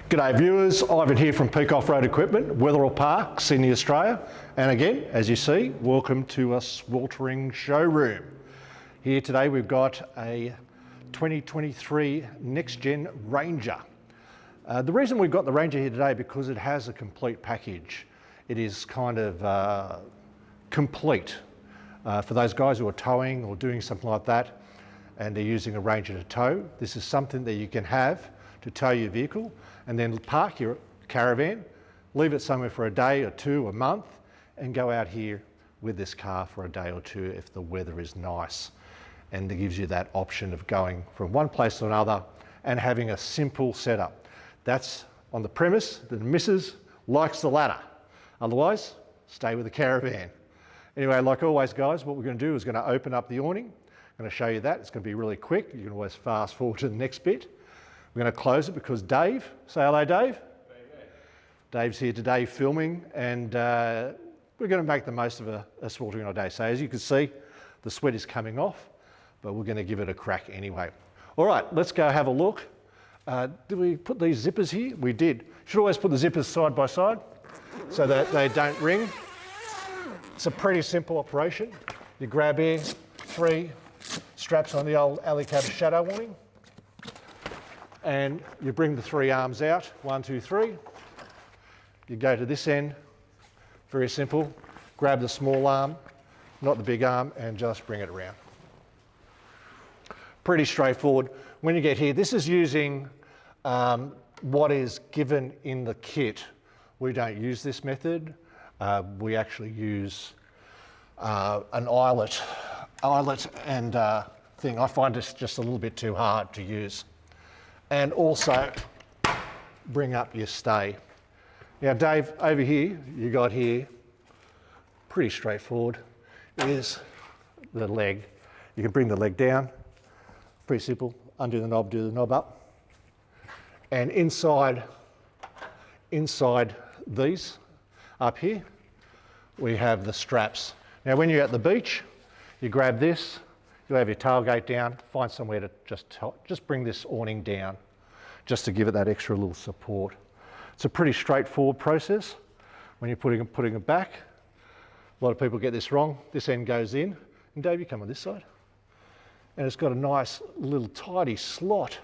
G'day viewers, Ivan here from Peak Offroad Equipment, Wetherill Park, Sydney, Australia. And again, as you see, welcome to a sweltering showroom. Here today we've got a 2023 Next Gen Ranger. The reason we've got the Ranger here today because it has a complete package. It is kind of complete for those guys who are towing or doing something like that and they're using a Ranger to tow. This is something that you can have to tow your vehicle and then park your caravan, leave it somewhere for a day or two, a month, and go out here with this car for a day or two if the weather is nice. And it gives you that option of going from one place to another and having a simple setup. That's on the premise that the missus likes the ladder. Otherwise, stay with the caravan. Anyway, like always guys, what we're going to do is going to open up the awning. I'm going to show you that. It's going to be really quick. You can always fast forward to the next bit. We're going to close it because Dave, say hello Dave. Dave's here today filming and we're going to make the most of a sweltering day. So as you can see, the sweat is coming off, but we're going to give it a crack anyway. All right, let's go have a look. Did we put these zippers here? We did. Should always put the zippers side by side so that they don't ring. It's a pretty simple operation. You grab here, 3 straps on the old Alu-Cab shadow warning, and you bring the 3 arms out, 1, 2, 3. You go to this end, very simple. Grab the small arm, not the big arm, and just bring it around. Pretty straightforward. When you get here, this is using what is given in the kit. We don't use this method. We actually use an eyelet and thing. I find this just a little bit too hard to use. And also bring up your stay. Now Dave, over here, you got here, pretty straightforward, is the leg. You can bring the leg down, pretty simple, undo the knob, do the knob up. And inside these, up here, we have the straps. Now when you're at the beach, you grab this, you have your tailgate down, find somewhere to just bring this awning down, just to give it that extra little support. It's a pretty straightforward process when you're putting it back. A lot of people get this wrong. This end goes in, and Dave, you come on this side. And it's got a nice little tidy slot.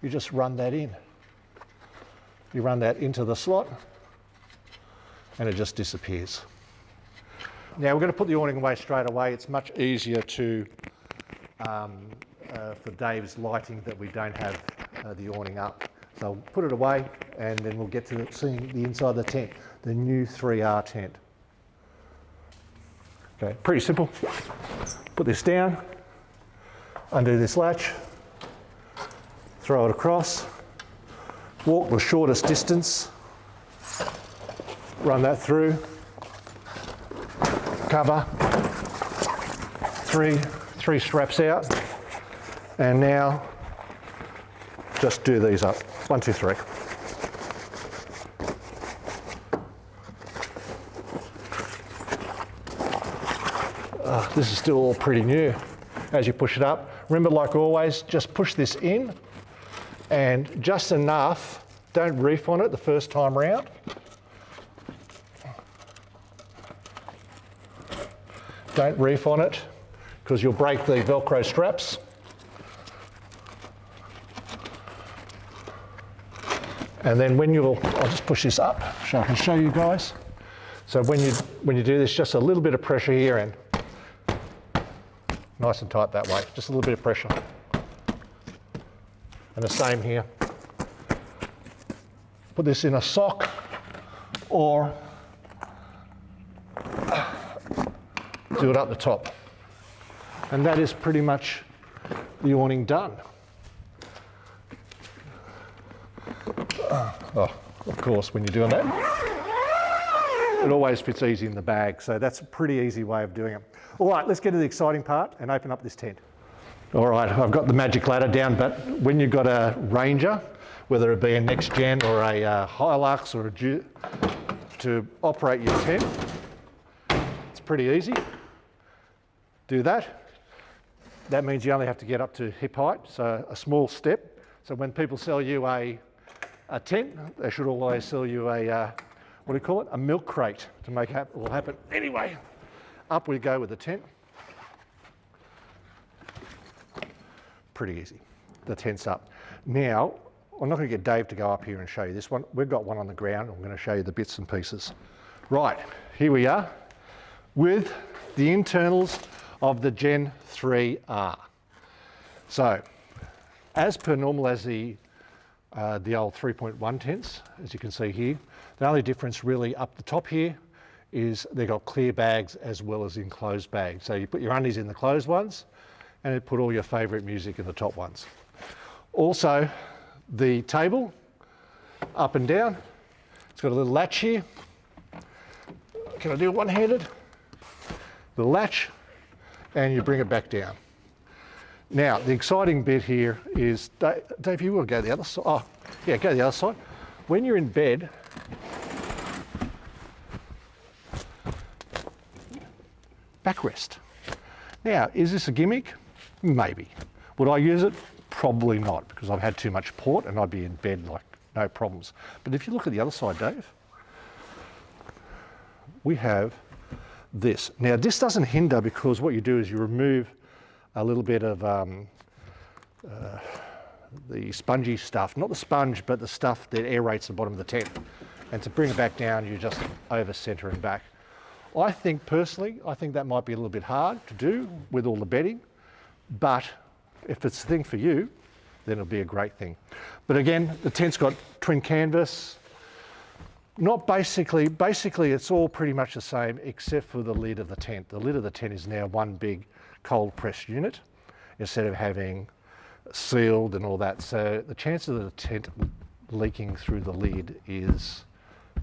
You just run that in. You run that into the slot, and it just disappears. Now we're going to put the awning away straight away. It's much easier to, for Dave's lighting, that we don't have the awning up. So I'll put it away and then we'll get to seeing the inside of the tent, the new 3R tent. Okay, pretty simple. Put this down, undo this latch, throw it across, walk the shortest distance, run that through, cover, three straps out, and now just do these up. 1, 2, 3. This is still all pretty new as you push it up. Remember, like always, just push this in and just enough. Don't reef on it the first time round. Don't reef on it because you'll break the Velcro straps. And then I'll just push this up so I can show you guys. So when you do this, just a little bit of pressure here and nice and tight that way, just a little bit of pressure. And the same here. Put this in a sock or do it up the top. And that is pretty much the awning done. Oh, of course, when you're doing that, it always fits easy in the bag. So that's a pretty easy way of doing it. All right, let's get to the exciting part and open up this tent. All right, I've got the magic ladder down, but when you've got a Ranger, whether it be a Next Gen or a Hilux or to operate your tent, it's pretty easy. Do that. That means you only have to get up to hip height, so a small step. So when people sell you a a tent, they should always sell you a, what do you call it? A milk crate to make it all happen. Anyway, up we go with the tent. Pretty easy. The tent's up. Now, I'm not going to get Dave to go up here and show you this one. We've got one on the ground. I'm going to show you the bits and pieces. Right, here we are with the internals of the Gen 3R. So, as per normal as the old 3.1 tents, as you can see here, the only difference really up the top here is they've got clear bags as well as enclosed bags. So you put your undies in the closed ones and you put all your favourite music in the top ones. Also, the table, up and down, it's got a little latch here. Can I do it one-handed? The latch, and you bring it back down. Now, the exciting bit here is, Dave, you will go the other side. Oh, yeah, go the other side. When you're in bed, backrest. Now, is this a gimmick? Maybe. Would I use it? Probably not, because I've had too much port and I'd be in bed like no problems. But if you look at the other side, Dave, we have this. Now, this doesn't hinder because what you do is you remove a little bit of the spongy stuff, not the sponge, but the stuff that aerates the bottom of the tent. And to bring it back down, you just over center and back. I think personally, that might be a little bit hard to do with all the bedding, but if it's the thing for you, then it'll be a great thing. But again, the tent's got twin canvas. Not basically it's all pretty much the same except for the lid of the tent. The lid of the tent is now one big cold press unit instead of having sealed and all that. So the chances of the tent leaking through the lid is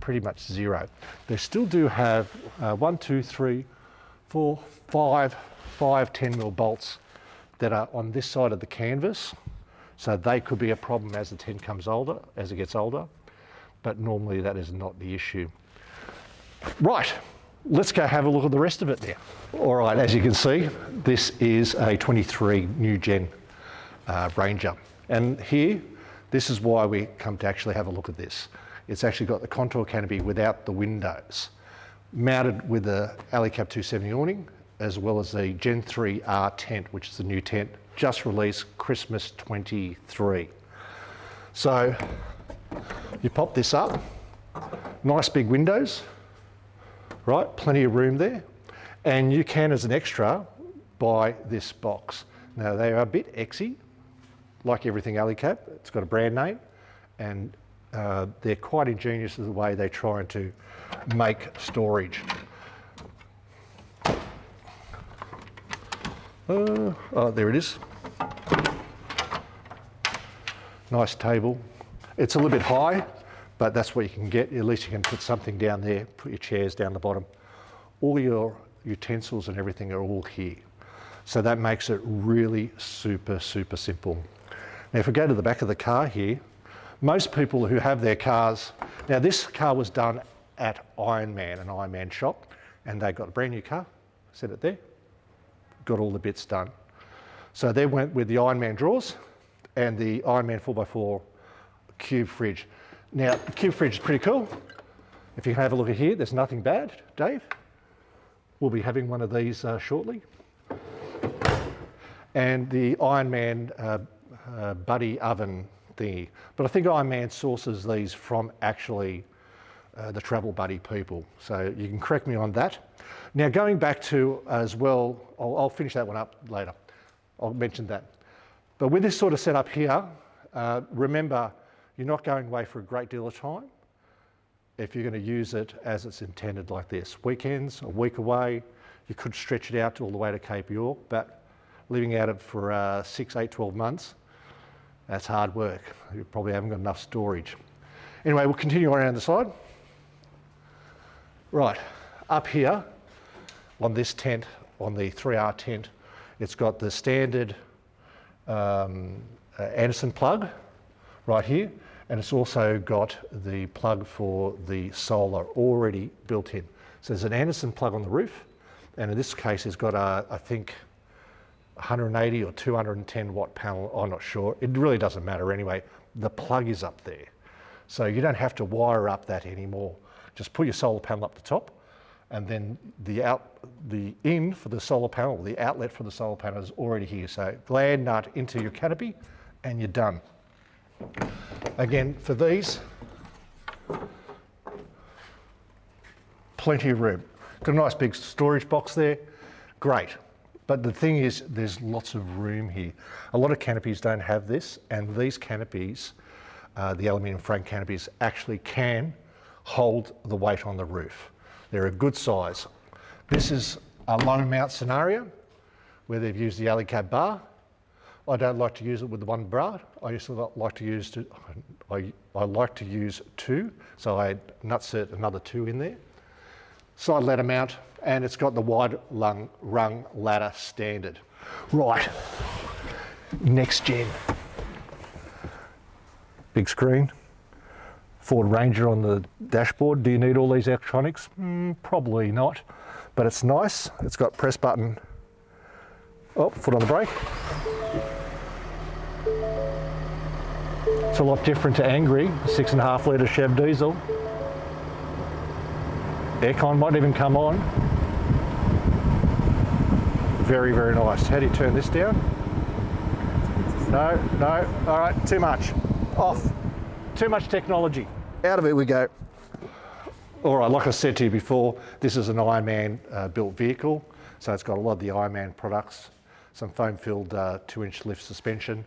pretty much zero. They still do have 1, 2, 3, 4, 5 10mm bolts that are on this side of the canvas. So they could be a problem as the tent as it gets older. But normally that is not the issue. Right, let's go have a look at the rest of it now. All right, as you can see, this is a 23 new gen Ranger. And here, this is why we come to actually have a look at this. It's actually got the contour canopy without the windows, mounted with the Alu-Cab 270 awning, as well as the Gen 3R tent, which is the new tent, just released Christmas 23. So, you pop this up, nice big windows, right? Plenty of room there. And you can, as an extra, buy this box. Now, they are a bit exy, like everything Alu-Cab. It's got a brand name, and they're quite ingenious in the way they try to make storage. Oh, there it is. Nice table. It's a little bit high, but that's what you can get. At least you can put something down there, put your chairs down the bottom. All your utensils and everything are all here. So that makes it really super, super simple. Now, if we go to the back of the car here, most people who have their cars, now this car was done at Ironman, an Ironman shop, and they got a brand new car, set it there, got all the bits done. So they went with the Ironman drawers and the Ironman 4x4 cube fridge. Now, the cube fridge is pretty cool. If you can have a look at here, there's nothing bad. Dave, we'll be having one of these shortly. And the Ironman buddy oven thingy. But I think Ironman sources these from actually the travel buddy people. So you can correct me on that. Now, going back to as well, I'll finish that one up later. I'll mention that. But with this sort of setup here, remember, you're not going away for a great deal of time if you're going to use it as it's intended like this. Weekends, a week away, you could stretch it out all the way to Cape York, but living out it for 6, 8, 12 months, that's hard work. You probably haven't got enough storage. Anyway, we'll continue around the side. Right, up here on this tent, on the 3R tent, it's got the standard Anderson plug right here, and it's also got the plug for the solar already built in. So there's an Anderson plug on the roof, and in this case it's got a, I think, 180 or 210 watt panel, I'm not sure. It really doesn't matter anyway. The plug is up there. So you don't have to wire up that anymore. Just put your solar panel up the top, and then the in for the solar panel, the outlet for the solar panel is already here. So gland nut into your canopy and you're done. Again, for these, plenty of room. Got a nice big storage box there, great. But the thing is, there's lots of room here. A lot of canopies don't have this, and these canopies, the aluminium frame canopies, actually can hold the weight on the roof. They're a good size. This is a low mount scenario where they've used the Alu-Cab bar. I don't like to use it with the one bar. I used to like to use I like to use two, so I nutsert another two in there. Side ladder mount, and it's got the wide rung ladder standard. Right, next gen. Big screen, Ford Ranger on the dashboard. Do you need all these electronics? Probably not, but it's nice. It's got press button, oh, foot on the brake. It's a lot different to Angry, 6.5 litre Chev diesel. Aircon might even come on. Very, very nice. How do you turn this down? No, all right, too much. Off. Too much technology. Out of it we go. All right, like I said to you before, this is an Ironman built vehicle. So it's got a lot of the Ironman products, some foam-filled 2-inch lift suspension,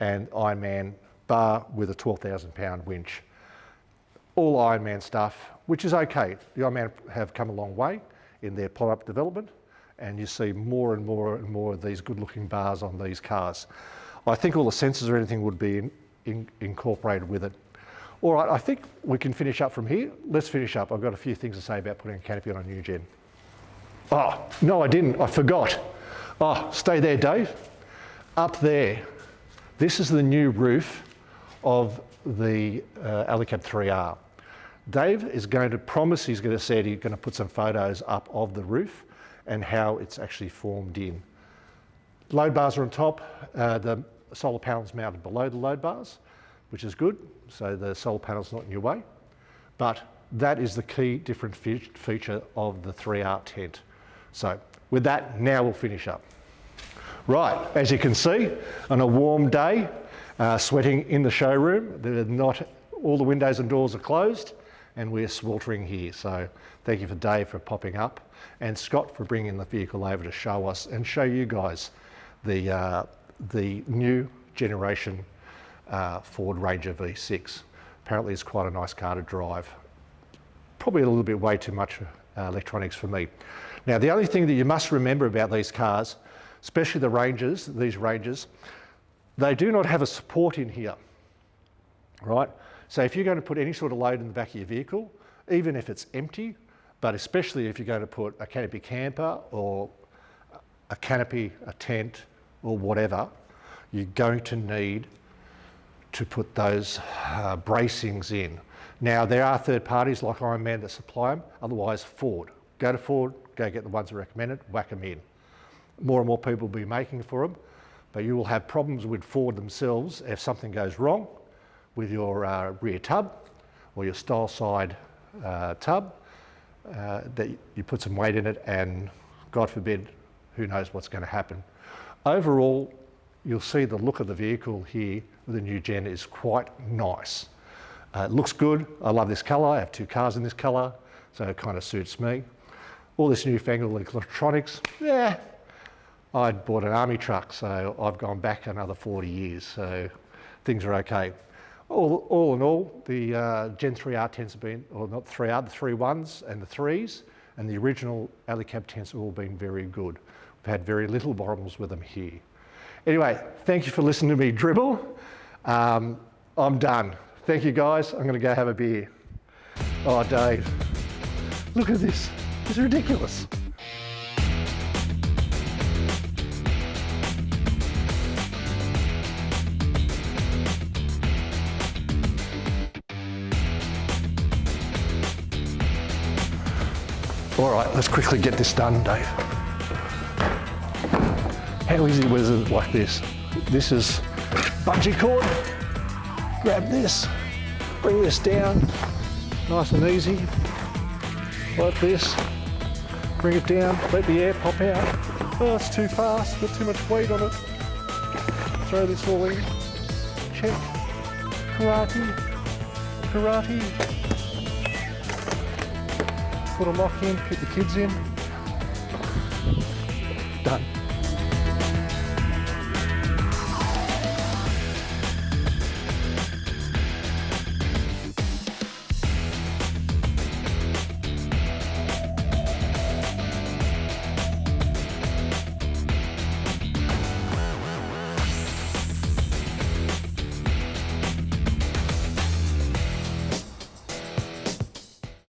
and Ironman bar with a 12,000 pound winch. All Ironman stuff, which is okay. The Ironman have come a long way in their product development, and you see more and more and more of these good looking bars on these cars. I think all the sensors or anything would be incorporated with it. All right, I think we can finish up from here. Let's finish up. I've got a few things to say about putting a canopy on a new gen. Oh, no, I didn't, I forgot. Oh, stay there, Dave. Up there, this is the new roof of the Alu-Cab 3R. Dave is going to promise, he's going to say he's going to put some photos up of the roof and how it's actually formed in. Load bars are on top, the solar panel's mounted below the load bars, which is good, so the solar panel's not in your way. But that is the key different feature of the 3R tent. So with that, now we'll finish up. Right, as you can see, on a warm day, sweating in the showroom, not all the windows and doors are closed, and we're sweltering here. So thank you for Dave for popping up, and Scott for bringing the vehicle over to show us and show you guys the new generation Ford Ranger V6. Apparently it's quite a nice car to drive. Probably a little bit way too much electronics for me. Now the only thing that you must remember about these cars, especially the Rangers, these Rangers, they do not have a support in here, right? So if you're going to put any sort of load in the back of your vehicle, even if it's empty, but especially if you're going to put a canopy camper or a canopy, a tent or whatever, you're going to need to put those bracings in. Now there are third parties like Ironman that supply them, otherwise Ford. Go to Ford, go get the ones that are recommended, whack them in. More and more people will be making for them, but you will have problems with Ford themselves if something goes wrong with your rear tub or your style side tub, that you put some weight in it and God forbid, who knows what's going to happen. Overall, you'll see the look of the vehicle here with the new gen is quite nice. It looks good. I love this colour. I have 2 cars in this colour, so it kind of suits me. All this newfangled electronics, yeah. I bought an army truck, so I've gone back another 40 years, so things are okay. All in all, the Gen 3R tents have been, or not 3R, the 3.1s and the 3s, and the original Alu-Cab tents have all been very good. We've had very little problems with them here. Anyway, thank you for listening to me dribble. I'm done. Thank you guys. I'm going to go have a beer. Oh, Dave, look at this. It's ridiculous. All right, let's quickly get this done, Dave. How easy was it like this? This is bungee cord. Grab this, bring this down nice and easy, like this. Bring it down, let the air pop out. Oh, it's too fast, got too much weight on it. Throw this all in. Check. Karate. Karate. Put a lock in, keep the kids in.